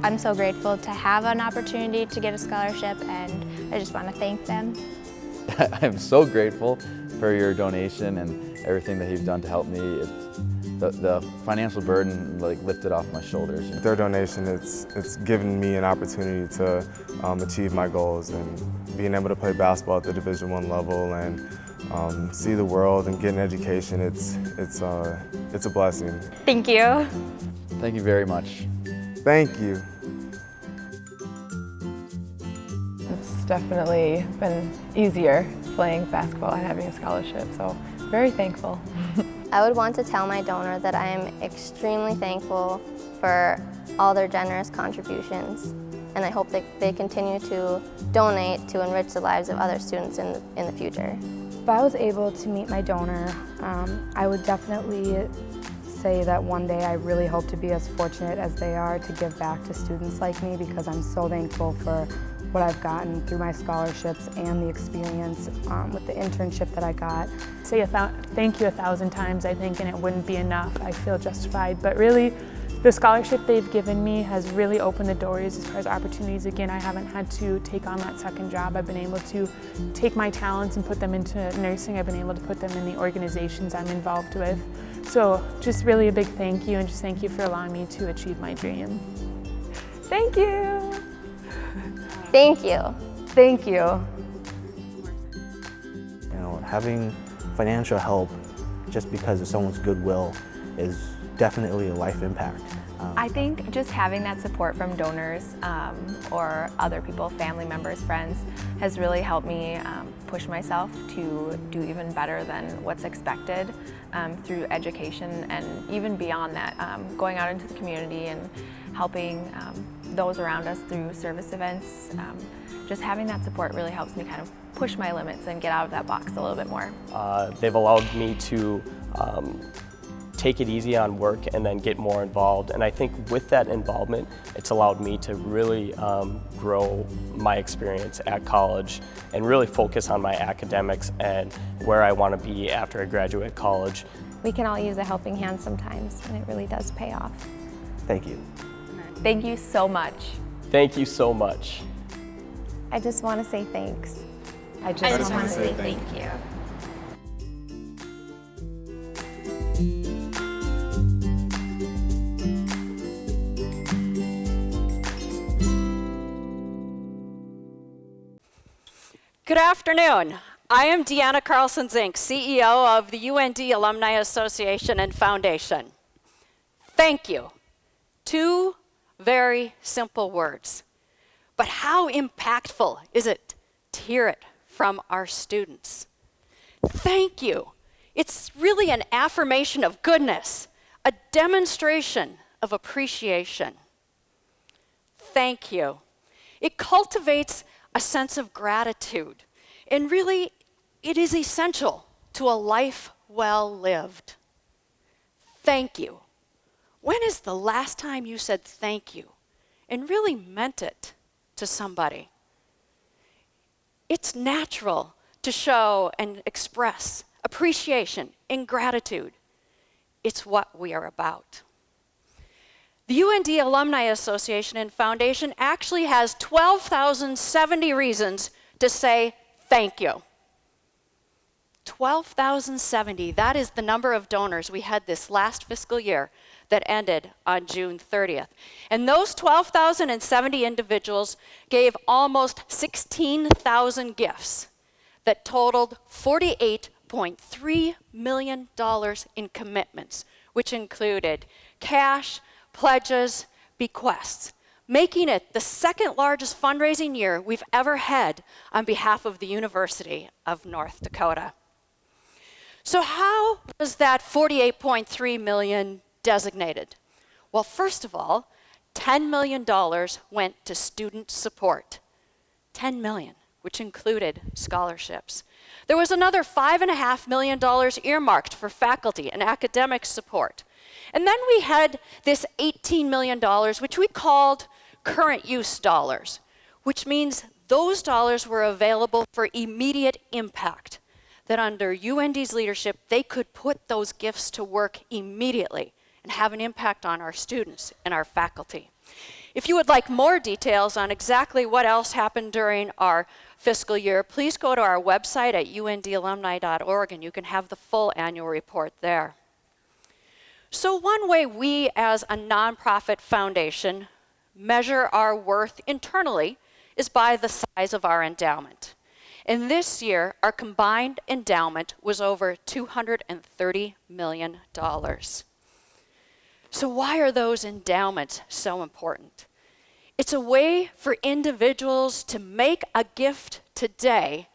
I'm so grateful to have an opportunity to get a scholarship, and I just want to thank them. I'm so grateful for your donation and everything that you've done to help me. The financial burden lifted off my shoulders. Their donation, it's given me an opportunity to achieve my goals, and being able to play basketball at the Division I level and see the world and get an education. It's a blessing. Thank you. Thank you very much. Thank you. It's definitely been easier playing basketball and having a scholarship, so very thankful. I would want to tell my donor that I am extremely thankful for all their generous contributions, and I hope that they continue to donate to enrich the lives of other students in the future. If I was able to meet my donor, I would definitely say that one day I really hope to be as fortunate as they are to give back to students like me, because I'm so thankful for what I've gotten through my scholarships and the experience with the internship that I got. Say thank you 1,000 times, I think, and it wouldn't be enough. I feel justified, but really the scholarship they've given me has really opened the doors as far as opportunities. Again, I haven't had to take on that second job. I've been able to take my talents and put them into nursing. I've been able to put them in the organizations I'm involved with. So just really a big thank you, and just thank you for allowing me to achieve my dream. Thank you. Thank you. Thank you. Having financial help just because of someone's goodwill is definitely a life impact. I think just having that support from donors or other people, family members, friends, has really helped me push myself to do even better than what's expected through education, and even beyond that, going out into the community and helping those around us through service events. Just having that support really helps me kind of push my limits and get out of that box a little bit more. They've allowed me to take it easy on work and then get more involved. And I think with that involvement, it's allowed me to really grow my experience at college and really focus on my academics and where I want to be after I graduate college. We can all use a helping hand sometimes, and it really does pay off. Thank you. Thank you so much. Thank you so much. I just want to say thanks. I just want to say thank you. Good afternoon. I am DeAnna Carlson Zink, CEO of the UND Alumni Association and Foundation. Thank you. 2 very simple words. But how impactful is it to hear it from our students? Thank you. It's really an affirmation of goodness, a demonstration of appreciation. Thank you. It cultivates a sense of gratitude, and really, it is essential to a life well lived. Thank you. When is the last time you said thank you and really meant it to somebody? It's natural to show and express appreciation and gratitude. It's what we are about. The UND Alumni Association and Foundation actually has 12,070 reasons to say thank you. 12,070, that is the number of donors we had this last fiscal year that ended on June 30th. And those 12,070 individuals gave almost 16,000 gifts that totaled $48.3 million in commitments, which included cash, pledges, bequests, making it the second largest fundraising year we've ever had on behalf of the University of North Dakota. So how was that $48.3 million designated? Well, first of all, $10 million went to student support. $10 million, which included scholarships. There was another $5.5 million earmarked for faculty and academic support. And then we had this $18 million, which we called current use dollars, which means those dollars were available for immediate impact, that under UND's leadership, they could put those gifts to work immediately and have an impact on our students and our faculty. If you would like more details on exactly what else happened during our fiscal year, please go to our website at undalumni.org and you can have the full annual report there. So one way we as a nonprofit foundation measure our worth internally is by the size of our endowment. And this year, our combined endowment was over $230 million. So why are those endowments so important? It's a way for individuals to make a gift today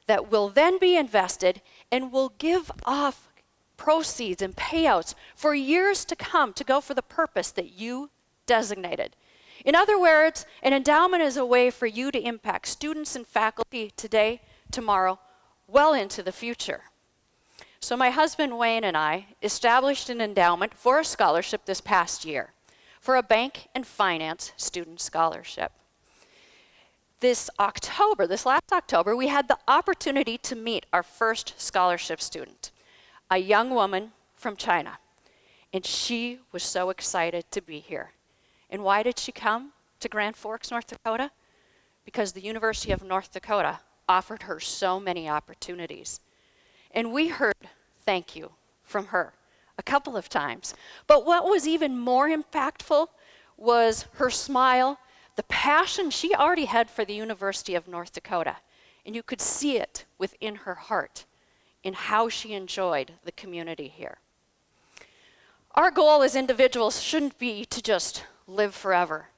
that will then be invested and will give off proceeds and payouts for years to come to go for the purpose that you designated. In other words, an endowment is a way for you to impact students and faculty today, tomorrow, well into the future. So my husband Wayne and I established an endowment for a scholarship this past year, for a bank and finance student scholarship. This last October, we had the opportunity to meet our first scholarship student, a young woman from China. And she was so excited to be here. And why did she come to Grand Forks, North Dakota? Because the University of North Dakota offered her so many opportunities. And we heard thank you from her a couple of times. But what was even more impactful was her smile, the passion she already had for the University of North Dakota. And you could see it within her heart in how she enjoyed the community here. Our goal as individuals shouldn't be to just live forever,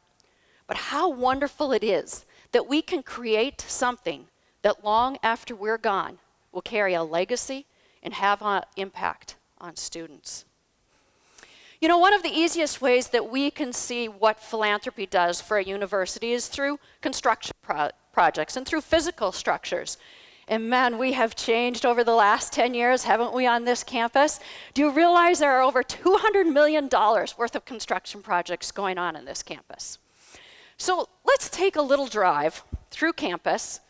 but how wonderful it is that we can create something that long after we're gone will carry a legacy and have an impact on students. You know, one of the easiest ways that we can see what philanthropy does for a university is through construction projects and through physical structures. And man, we have changed over the last 10 years, haven't we, on this campus? Do you realize there are over $200 million worth of construction projects going on in this campus? So let's take a little drive through campus.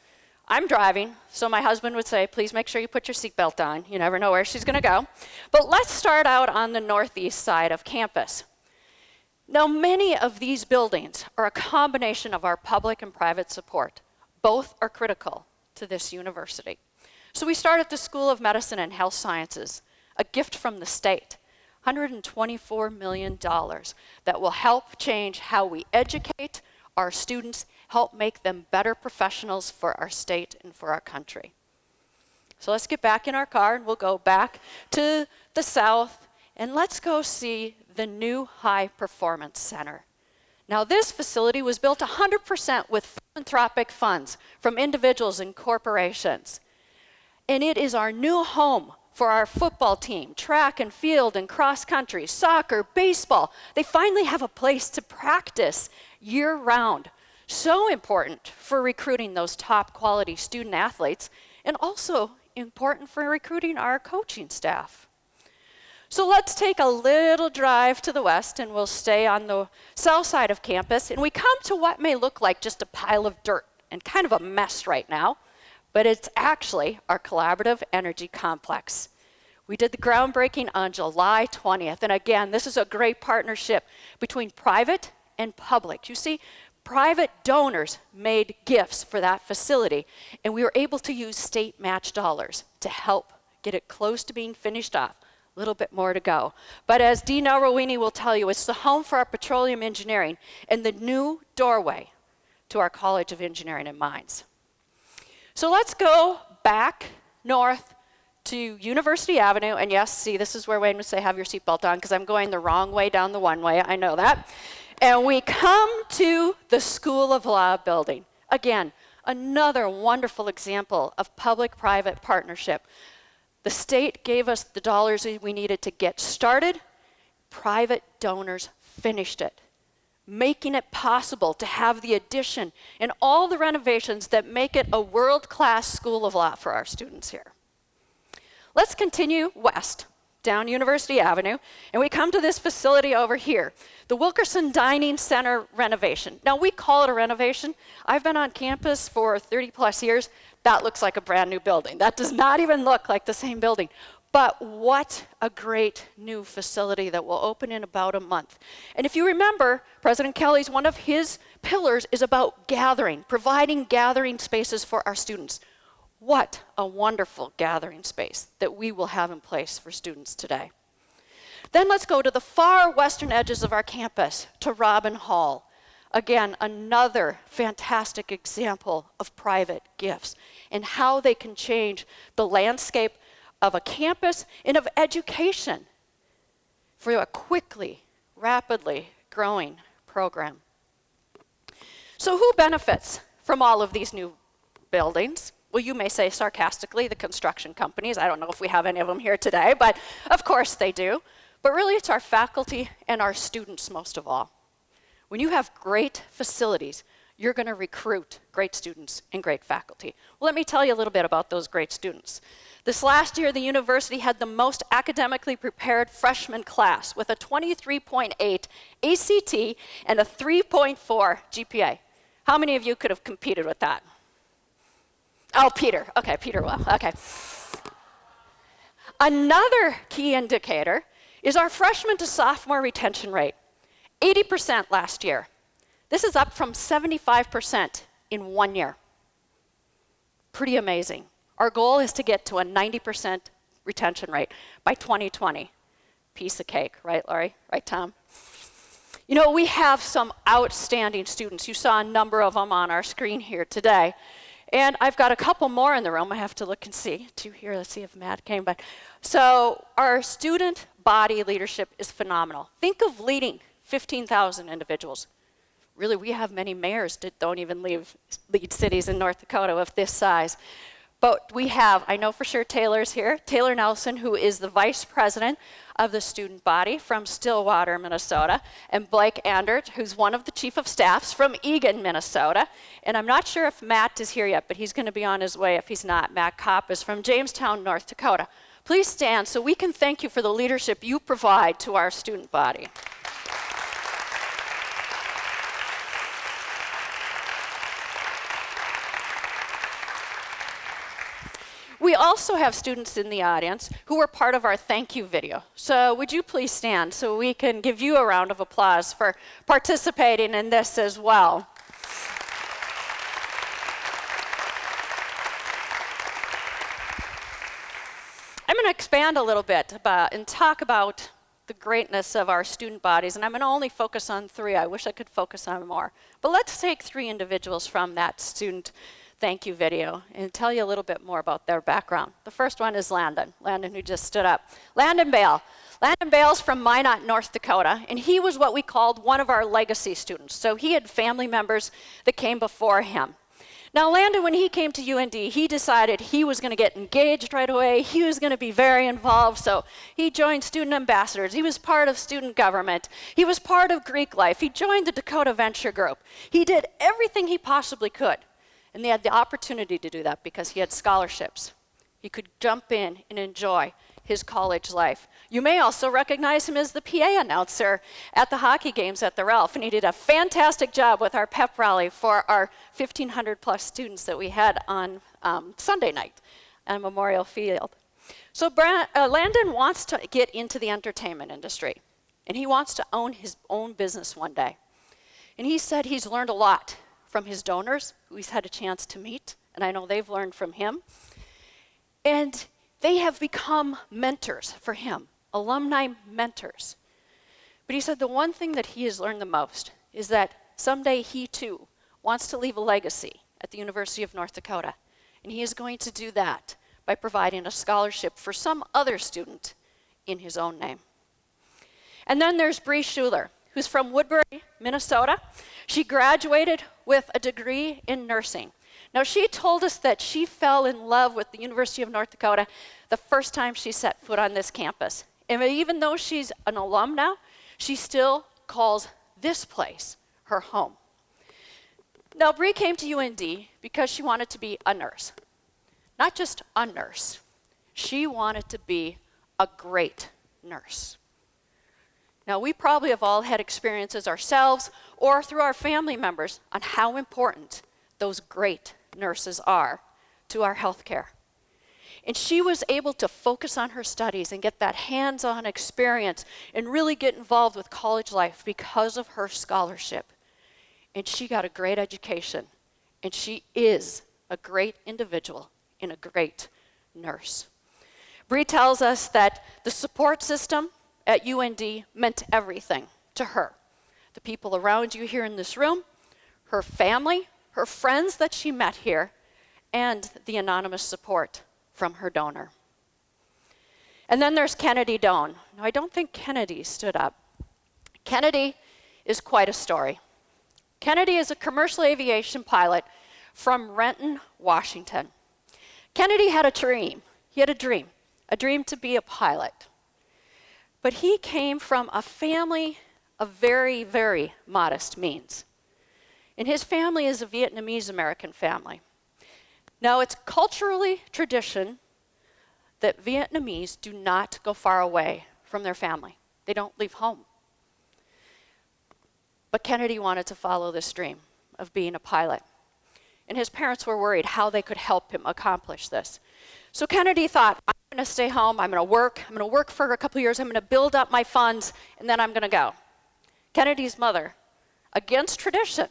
I'm driving, so my husband would say, please make sure you put your seatbelt on. You never know where she's going to go. But let's start out on the northeast side of campus. Now, many of these buildings are a combination of our public and private support. Both are critical to this university. So we start at the School of Medicine and Health Sciences, a gift from the state, $124 million that will help change how we educate our students, help make them better professionals for our state and for our country. So let's get back in our car and we'll go back to the south and let's go see the new High Performance Center. Now this facility was built 100% with philanthropic funds from individuals and corporations. And it is our new home for our football team, track and field and cross country, soccer, baseball. They finally have a place to practice year-round. So important for recruiting those top quality student athletes and also important for recruiting our coaching staff. So let's take a little drive to the west and we'll stay on the south side of campus and we come to what may look like just a pile of dirt and kind of a mess right now, but it's actually our collaborative energy complex. We did the groundbreaking on July 20th, and again, this is a great partnership between private and public. You see, private donors made gifts for that facility, and we were able to use state match dollars to help get it close to being finished off. A little bit more to go. But as Dean Rowini will tell you, it's the home for our petroleum engineering and the new doorway to our College of Engineering and Mines. So let's go back north to University Avenue, and yes, see, this is where Wayne would say, have your seatbelt on, because I'm going the wrong way down the one-way, I know that. And we come to the School of Law building. Again, another wonderful example of public-private partnership. The state gave us the dollars we needed to get started. Private donors finished it, making it possible to have the addition and all the renovations that make it a world-class School of Law for our students here. Let's continue west, down University Avenue, and we come to this facility over here, the Wilkerson Dining Center renovation. Now, we call it a renovation. I've been on campus for 30 plus years. That looks like a brand new building. That does not even look like the same building. But what a great new facility that will open in about a month. And if you remember, President Kelly's, one of his pillars is about gathering, providing gathering spaces for our students. What a wonderful gathering space that we will have in place for students today. Then let's go to the far western edges of our campus, to Robin Hall. Again, another fantastic example of private gifts and how they can change the landscape of a campus and of education for a quickly, rapidly growing program. So who benefits from all of these new buildings? Well, you may say sarcastically, the construction companies. I don't know if we have any of them here today, but of course they do. But really it's our faculty and our students most of all. When you have great facilities, you're going to recruit great students and great faculty. Well, let me tell you a little bit about those great students. This last year, the university had the most academically prepared freshman class with a 23.8 ACT and a 3.4 GPA. How many of you could have competed with that? Oh, Peter. Okay, Peter will. Okay. Another key indicator is our freshman to sophomore retention rate. 80% last year. This is up from 75% in 1 year. Pretty amazing. Our goal is to get to a 90% retention rate by 2020. Piece of cake, right, Laurie? Right, Tom? You know, we have some outstanding students. You saw a number of them on our screen here today. And I've got a couple more in the room. I have to look and see. 2 here, let's see if Matt came back. So our student body leadership is phenomenal. Think of leading 15,000 individuals. Really, we have many mayors that don't even lead cities in North Dakota of this size. But we have, I know for sure Taylor's here, Taylor Nelson, who is the vice president of the student body from Stillwater, Minnesota, and Blake Andert, who's one of the chief of staffs from Eagan, Minnesota. And I'm not sure if Matt is here yet, but he's going to be on his way if he's not. Matt Kopp is from Jamestown, North Dakota. Please stand so we can thank you for the leadership you provide to our student body. We also have students in the audience who were part of our thank you video. So would you please stand so we can give you a round of applause for participating in this as well. I'm going to expand a little bit about and talk about the greatness of our student bodies, and I'm going to only focus on 3. I wish I could focus on more. But let's take 3 individuals from that student thank you video and tell you a little bit more about their background. The first one is Landon. Landon, who just stood up. Landon Bale. Landon Bale's from Minot, North Dakota, and he was what we called one of our legacy students. So he had family members that came before him. Now Landon, when he came to UND, he decided he was going to get engaged right away. He was going to be very involved, so he joined student ambassadors. He was part of student government. He was part of Greek life. He joined the Dakota Venture Group. He did everything he possibly could. And they had the opportunity to do that because he had scholarships. He could jump in and enjoy his college life. You may also recognize him as the PA announcer at the hockey games at the Ralph, and he did a fantastic job with our pep rally for our 1,500 plus students that we had on Sunday night at Memorial Field. So Landon wants to get into the entertainment industry, and he wants to own his own business one day. And he said he's learned a lot from his donors, who he's had a chance to meet, and I know they've learned from him. And they have become mentors for him, alumni mentors. But he said the one thing that he has learned the most is that someday he too wants to leave a legacy at the University of North Dakota. And he is going to do that by providing a scholarship for some other student in his own name. And then there's Bree Schuler, who's from Woodbury, Minnesota. She graduated with a degree in nursing. Now, she told us that she fell in love with the University of North Dakota the first time she set foot on this campus. And even though she's an alum now, she still calls this place her home. Now, Bree came to UND because she wanted to be a nurse. Not just a nurse. She wanted to be a great nurse. Now, we probably have all had experiences ourselves or through our family members on how important those great nurses are to our health care. And she was able to focus on her studies and get that hands-on experience and really get involved with college life because of her scholarship. And she got a great education. And she is a great individual and a great nurse. Bree tells us that the support system at UND meant everything to her. The people around you here in this room, her family, her friends that she met here, and the anonymous support from her donor. And then there's Kennedy Doan. Now, I don't think Kennedy stood up. Kennedy is quite a story. Kennedy is a commercial aviation pilot from Renton, Washington. Kennedy had a dream. He had a dream to be a pilot. But he came from a family of very, very modest means. And his family is a Vietnamese-American family. Now, it's culturally tradition that Vietnamese do not go far away from their family. They don't leave home. But Kennedy wanted to follow this dream of being a pilot. And his parents were worried how they could help him accomplish this. So Kennedy thought, I'm going to stay home, I'm going to work for a couple years, I'm going to build up my funds, and then I'm going to go. Kennedy's mother, against tradition,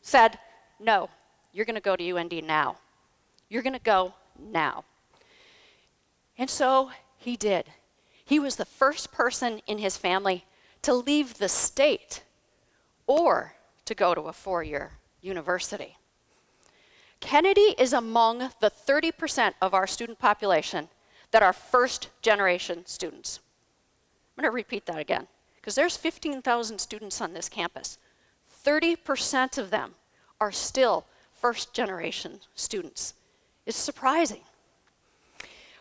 said, no, you're going to go to UND now. You're going to go now. And so he did. He was the first person in his family to leave the state or to go to a 4-year university. Kennedy is among the 30% of our student population that are first-generation students. I'm going to repeat that again, because there's 15,000 students on this campus. 30% of them are still first-generation students. It's surprising.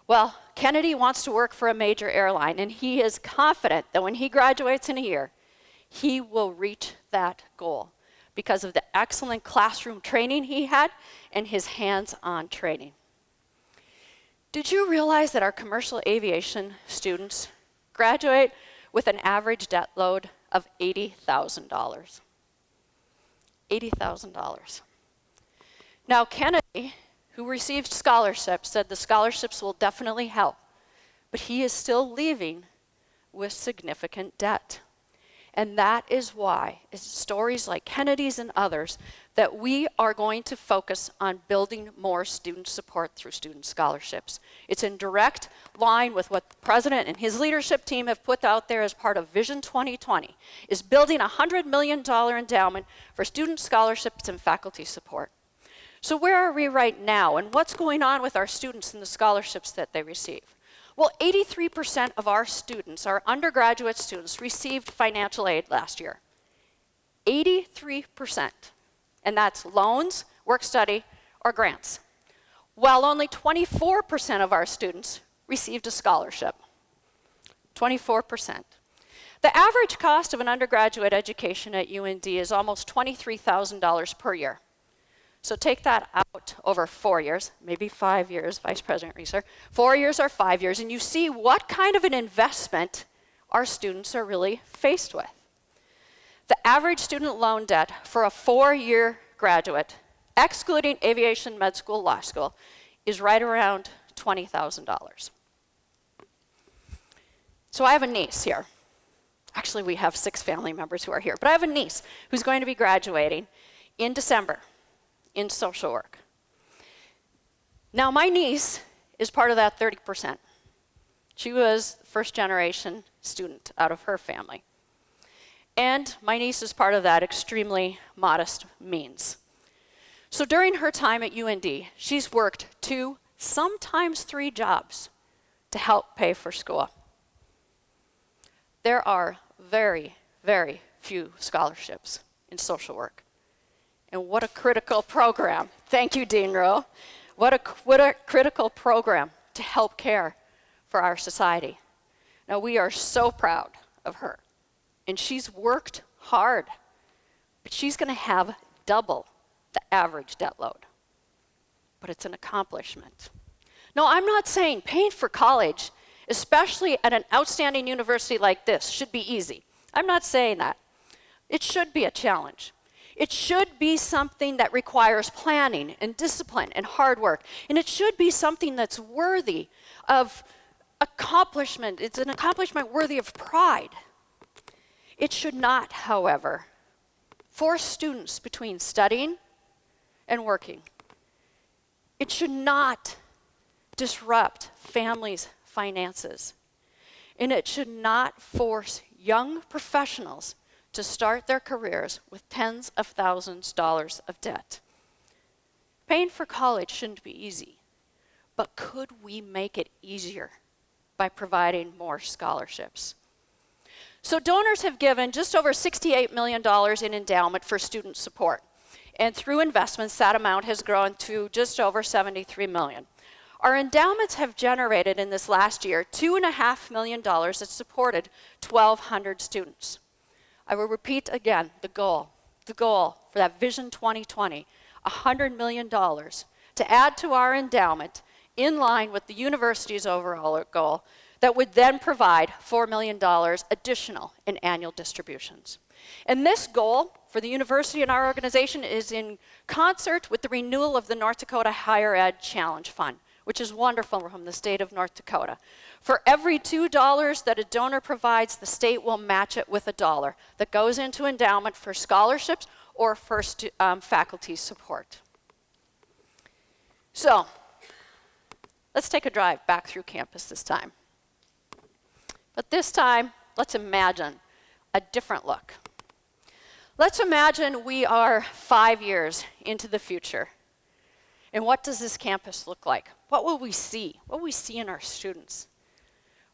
Well, Kennedy wants to work for a major airline, and he is confident that when he graduates in a year, he will reach that goal because of the excellent classroom training he had and his hands-on training. Did you realize that our commercial aviation students graduate with an average debt load of $80,000? $80,000. Now, Kennedy, who received scholarships, said the scholarships will definitely help, but he is still leaving with significant debt. And that is why, it's stories like Kennedy's and others, that we are going to focus on building more student support through student scholarships. It's in direct line with what the president and his leadership team have put out there as part of Vision 2020, is building a $100 million endowment for student scholarships and faculty support. So where are we right now, and what's going on with our students and the scholarships that they receive? Well, 83% of our students, our undergraduate students, received financial aid last year. 83%. And that's loans, work-study, or grants. While only 24% of our students received a scholarship. 24%. The average cost of an undergraduate education at UND is almost $23,000 per year. So take that out over 4 years, maybe 5 years, Vice President Reeser, 4 years or 5 years, and you see what kind of an investment our students are really faced with. The average student loan debt for a 4-year graduate, excluding aviation, med school, law school, is right around $20,000. So I have a niece here. Actually, we have 6 family members who are here, but I have a niece who's going to be graduating in December in social work. Now, my niece is part of that 30%. She was first-generation student out of her family. And my niece is part of that extremely modest means. So during her time at UND, she's worked 2, sometimes 3 jobs to help pay for school. There are very, very few scholarships in social work. And what a critical program. Thank you, Dean Rowe. What a critical program to help care for our society. Now, we are so proud of her. And she's worked hard. But she's going to have double the average debt load. But it's an accomplishment. No, I'm not saying paying for college, especially at an outstanding university like this, should be easy. I'm not saying that. It should be a challenge. It should be something that requires planning and discipline and hard work. And it should be something that's worthy of accomplishment. It's an accomplishment worthy of pride. It should not, however, force students between studying and working. It should not disrupt families' finances. And it should not force young professionals to start their careers with tens of thousands of dollars of debt. Paying for college shouldn't be easy, but could we make it easier by providing more scholarships? So donors have given just over $68 million in endowment for student support. And through investments, that amount has grown to just over $73 million. Our endowments have generated in this last year $2.5 million that supported 1,200 students. I will repeat again the goal for that Vision 2020, $100 million to add to our endowment in line with the university's overall goal that would then provide $4 million additional in annual distributions. And this goal for the university and our organization is in concert with the renewal of the North Dakota Higher Ed Challenge Fund, which is wonderful from the state of North Dakota. For every $2 that a donor provides, the state will match it with $1 that goes into endowment for scholarships or for faculty support. So, let's take a drive back through campus this time. But this time, let's imagine a different look. Let's imagine we are 5 years into the future. And what does this campus look like? What will we see? What will we see in our students?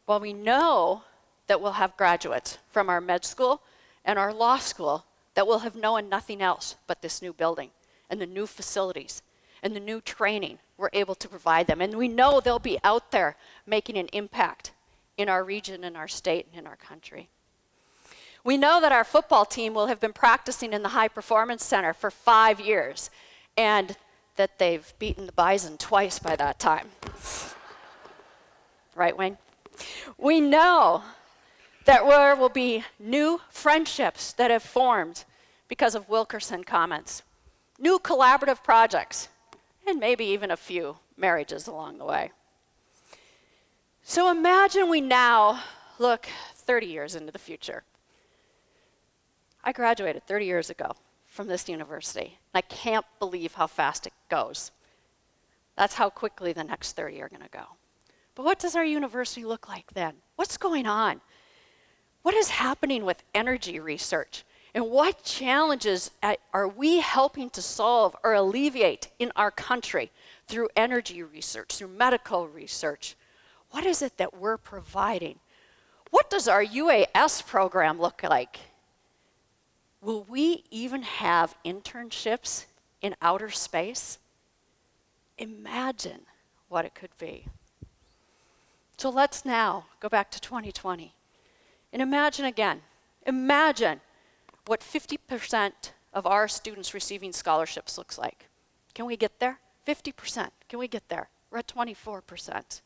Well, we know that we'll have graduates from our med school and our law school that will have known nothing else but this new building and the new facilities and the new training we're able to provide them. And we know they'll be out there making an impact in our region, in our state, and in our country. We know that our football team will have been practicing in the High Performance Center for 5 years, and that they've beaten the Bison twice by that time. Right, Wayne? We know that there will be new friendships that have formed because of Wilkerson comments, new collaborative projects, and maybe even a few marriages along the way. So imagine we now look 30 years into the future. I graduated 30 years ago from this university. I can't believe how fast it goes. That's how quickly the next 30 are going to go. But what does our university look like then? What's going on? What is happening with energy research? And what challenges are we helping to solve or alleviate in our country through energy research, through medical research? What is it that we're providing? What does our UAS program look like? Will we even have internships in outer space? Imagine what it could be. So let's now go back to 2020 and imagine again. Imagine what 50% of our students receiving scholarships looks like. Can we get there? 50%. Can we get there? We're at 24%.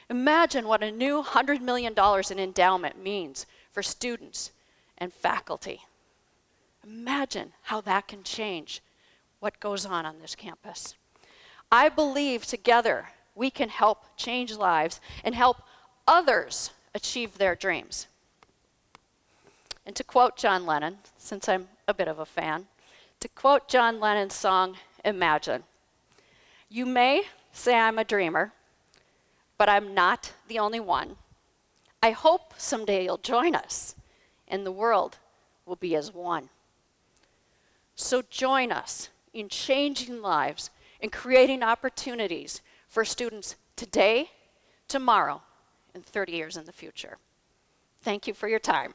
Imagine what a new $100 million in endowment means for students and faculty. Imagine how that can change what goes on this campus. I believe together we can help change lives and help others achieve their dreams. And to quote John Lennon, since I'm a bit of a fan, to quote John Lennon's song, Imagine. You may say I'm a dreamer, but I'm not the only one. I hope someday you'll join us and the world will be as one. So join us in changing lives and creating opportunities for students today, tomorrow, and 30 years in the future. Thank you for your time.